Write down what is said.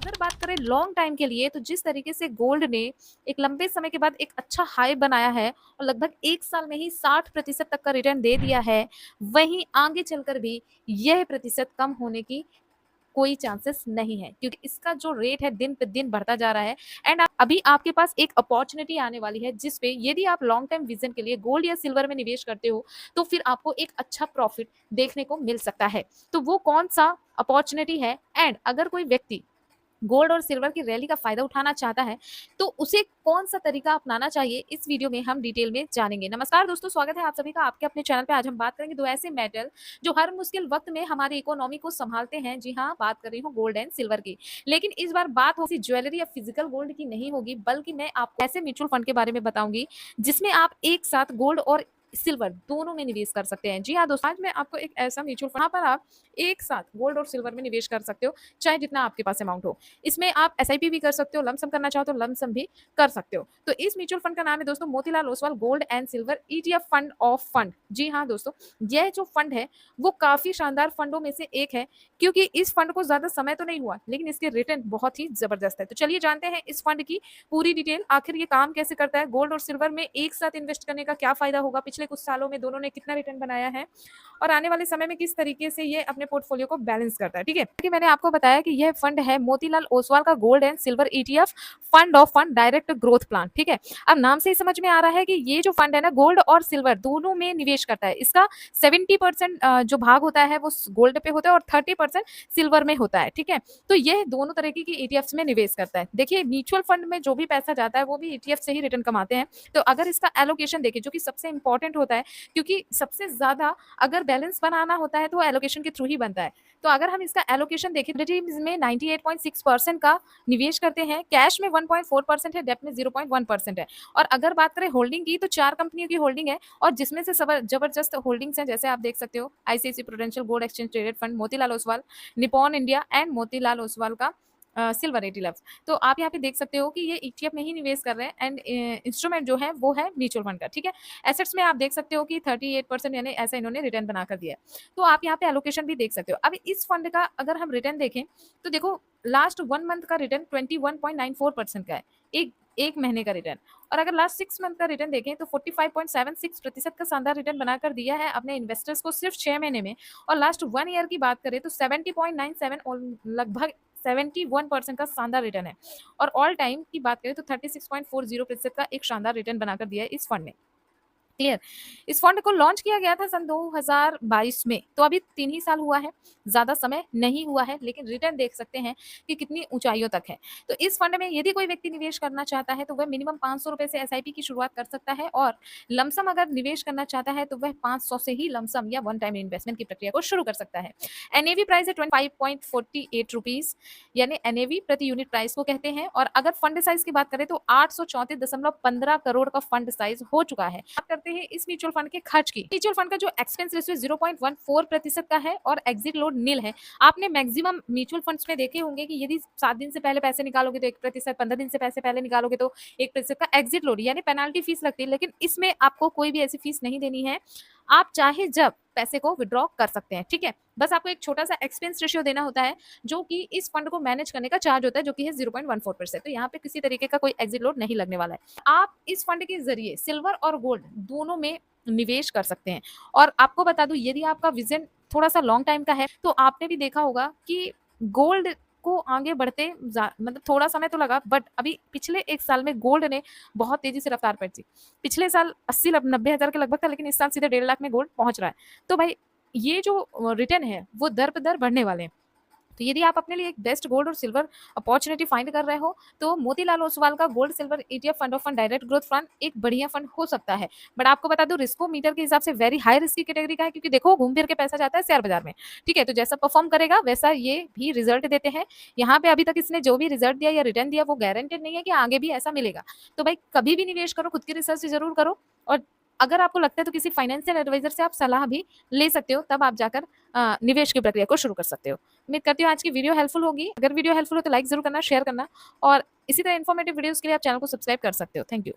अगर बात करें लॉन्ग टाइम के लिए तो जिस तरीके से गोल्ड ने एक लंबे समय के बाद एक अच्छा हाई बनाया है और लगभग 1 साल में ही 60% तक का रिटर्न दे दिया है, वहीं आगे चलकर भी यह प्रतिशत कम होने की कोई चांसेस नहीं है क्योंकि इसका जो रेट है दिन पे दिन बढ़ता जा रहा है। एंड अभी आपके पास एक अपॉर्चुनिटी आने वाली है जिस पे यदि आप लॉन्ग टर्म विजन के लिए गोल्ड या सिल्वर में निवेश करते हो तो फिर आपको एक अच्छा प्रॉफिट देखने को मिल सकता है। तो वो कौन सा अपॉर्चुनिटी है एंड अगर कोई व्यक्ति गोल्ड और सिल्वर की रैली का फायदा उठाना चाहता है तो उसे कौन सा तरीका अपनाना चाहिए, इस वीडियो में हम डिटेल में जानेंगे। नमस्कार दोस्तों, स्वागत है आप सभी का आपके अपने चैनल पे। आज हम बात करेंगे दो ऐसे मेटल जो हर मुश्किल वक्त में हमारी इकोनॉमी को संभालते हैं। जी हाँ, बात कर रही हूँ गोल्ड एंड सिल्वर की। लेकिन इस बार बात होगी ज्वेलरी या फिजिकल गोल्ड की नहीं होगी, बल्कि मैं आपको ऐसे म्यूचुअल फंड के बारे में बताऊंगी जिसमें आप एक साथ गोल्ड और सिल्वर दोनों में निवेश कर सकते हैं। जी हाँ दोस्तों, आज मैं आपको एक ऐसा म्यूचुअल फंड पर आप एक साथ गोल्ड और सिल्वर में निवेश कर सकते हो, चाहे जितना आपके पास अमाउंट हो। इसमें आप एसआईपी भी कर सकते हो, लमसम करना चाहो तो लमसम भी कर सकते हो। तो इस म्यूचुअल फंड का नाम है दोस्तों Motilal Oswal gold and silver ETF fund of fund. जी हाँ दोस्तों, यह जो फंड है वो काफी शानदार फंडों में से एक है क्योंकि इस फंड को ज्यादा समय तो नहीं हुआ लेकिन इसके रिटर्न बहुत ही जबरदस्त है। तो चलिए जानते हैं इस फंड की पूरी डिटेल, आखिर ये काम कैसे करता है, गोल्ड और सिल्वर में एक साथ इन्वेस्ट करने का क्या फायदा होगा, पिछले कुछ सालों में दोनों ने कितना रिटर्न बनाया है और आने वाले समय में किस तरीके से ये अपने पोर्टफोलियो को बैलेंस करता है। ठीक है, कि मैंने आपको बताया कि यह फंड है मोतीलाल ओसवाल का gold and silver ETF fund of fund direct growth plan. ठीक है, अब नाम से ही समझ में आ रहा है कि ये जो फंड है ना गोल्ड और सिल्वर दोनों में निवेश करता है। इसका 70% जो भाग होता है वो गोल्ड पे होता है और 30% सिल्वर में होता है। ठीक है, तो यह दोनों तरह की ईटीएफ में निवेश करता है। देखिए, म्यूचुअल फंड में जो भी पैसा जाता है वो भी ईटीएफ से ही रिटर्न कमाते हैं। तो अगर इसका एलोकेशन देखें जो कि सबसे इंपॉर्टेंट होता है, क्योंकि सबसे ज्यादा अगर बैलेंस बनाना होता है तो एलोकेशन के थ्रू ही बनता है। तो अगर हम इसका एलोकेशन देखें में 98.6% का निवेश करते हैं, कैश में 1.4% है, डेब्ट में 0.1% है। और अगर बात करें होल्डिंग की तो 4 कंपनियों की होल्डिंग है और जिसमें से जबरदस्त होल्डिंग्स हैं, जैसे आप देख सकते हो ICICI Prudential gold exchange traded fund, Motilal Oswal, Nippon India and Motilal Oswal का सिल्वर ईटीएफ। तो आप यहाँ पे देख सकते हो कि ये ईटीएफ में ही निवेश कर रहे हैं एंड इंस्ट्रूमेंट जो है वो है म्यूचुअल फंड का। ठीक है, एसेट्स में आप देख सकते हो कि 38% यानी ऐसा इन्होंने रिटर्न बना कर दिया है। तो आप यहाँ पे एलोकेशन भी देख सकते हो। अब इस फंड का अगर हम रिटर्न देखें तो देखो लास्ट 1 मंथ का रिटर्न 21.94% का है, एक महीने का रिटर्न। और अगर लास्ट 6 मंथ का रिटर्न देखें तो 45.76% का शानदार रिटर्न बनाकर दिया है अपने इन्वेस्टर्स को सिर्फ 6 महीने में। और लास्ट 1 ईयर की बात करें तो 70.97 और लगभग 71% का शानदार रिटर्न है। और ऑल टाइम की बात करें तो 36.40% का एक शानदार रिटर्न बनाकर दिया है इस फंड ने। क्लियर। इस फंड को लॉन्च किया गया था सन 2022 में, तो अभी 3 ही साल हुआ है, ज्यादा समय नहीं हुआ है, लेकिन रिटर्न देख सकते हैं कि कितनी ऊंचाइयों तक है। तो इस फंड में यदि कोई व्यक्ति निवेश करना चाहता है तो वह मिनिमम 500 रुपए से एसआईपी की शुरुआत कर सकता है और लमसम अगर निवेश करना चाहता है तो वह 500 से ही लमसम या वन टाइम इन्वेस्टमेंट की प्रक्रिया को शुरू कर सकता है। एनएवी प्राइस है 25.48 रुपीज, यानी एनएवी प्रति यूनिट प्राइस को कहते हैं। और अगर फंड साइज की बात करें तो 834.15 करोड़ का फंड साइज हो चुका है। बात करते हैं इस म्यूचुअल फंड के खर्च की। म्यूचुअल फंड का जो एक्सपेंस रेशियो 0.14% का है और एग्जिट लोड नील है। आपने मैक्सिमम म्यूचुअल फंड्स में देखे होंगे कि यदि 7 दिन से पहले पैसे निकालोगे तो 1%, 15 दिन से पैसे पहले निकालोगे तो 1% का एग्जिट लोड यानी पेनाल्टी फीस लगती है, लेकिन इसमें आपको कोई भी ऐसी फीस नहीं देनी है। आप चाहे जब पैसे को विड्रॉ कर सकते हैं। ठीक है, बस आपको एक छोटा सा एक्सपेंस रेशियो देना होता है जो कि इस फंड को मैनेज करने का चार्ज होता है, जो कि है 0.14%। तो यहाँ पे किसी तरीके का कोई एग्जिट लोड नहीं लगने वाला है। आप इस फंड के जरिए सिल्वर और गोल्ड दोनों में निवेश कर सकते हैं। और आपको बता दूं, यदि आपका विजन थोड़ा सा लॉन्ग टाइम का है तो आपने भी देखा होगा कि गोल्ड को आगे बढ़ते मतलब थोड़ा समय तो लगा, बट अभी पिछले 1 साल में गोल्ड ने बहुत तेजी से रफ्तार पकड़ी। पिछले साल 80-90 हजार के लगभग था, लेकिन इस साल सीधे 1.5 लाख में गोल्ड पहुंच रहा है। तो भाई ये जो रिटर्न है वो दर पे दर बढ़ने वाले हैं। तो यदि आप अपने लिए एक बेस्ट गोल्ड और सिल्वर अपॉर्चुनिटी फाइंड कर रहे हो तो मोतीलाल ओसवाल का gold silver ETF fund of fund direct growth fund एक बढ़िया फंड हो सकता है। बट आपको बता दूं, रिस्को मीटर के हिसाब से वेरी हाई रिस्क की कैटेगरी का है, क्योंकि देखो घूम फिर के पैसा जाता है शेयर बाजार में। ठीक है, तो जैसा परफॉर्म करेगा वैसा ये भी रिजल्ट देते हैं। यहाँ पे अभी तक इसने जो भी रिजल्ट दिया या रिटर्न दिया वो गारंटेड नहीं है कि आगे भी ऐसा मिलेगा। तो भाई कभी भी निवेश करो, खुद की रिसर्च जरूर करो। और अगर आपको लगता है तो किसी फाइनेंशियल एडवाइजर से आप सलाह भी ले सकते हो, तब आप जाकर निवेश की प्रक्रिया को शुरू कर सकते हो। उम्मीद करती हूँ आज की वीडियो हेल्पफुल होगी। अगर वीडियो हेल्पफुल हो तो लाइक जरूर करना, शेयर करना और इसी तरह इन्फॉर्मेटिव वीडियोस के लिए आप चैनल को सब्सक्राइब कर सकते हो। Thank you.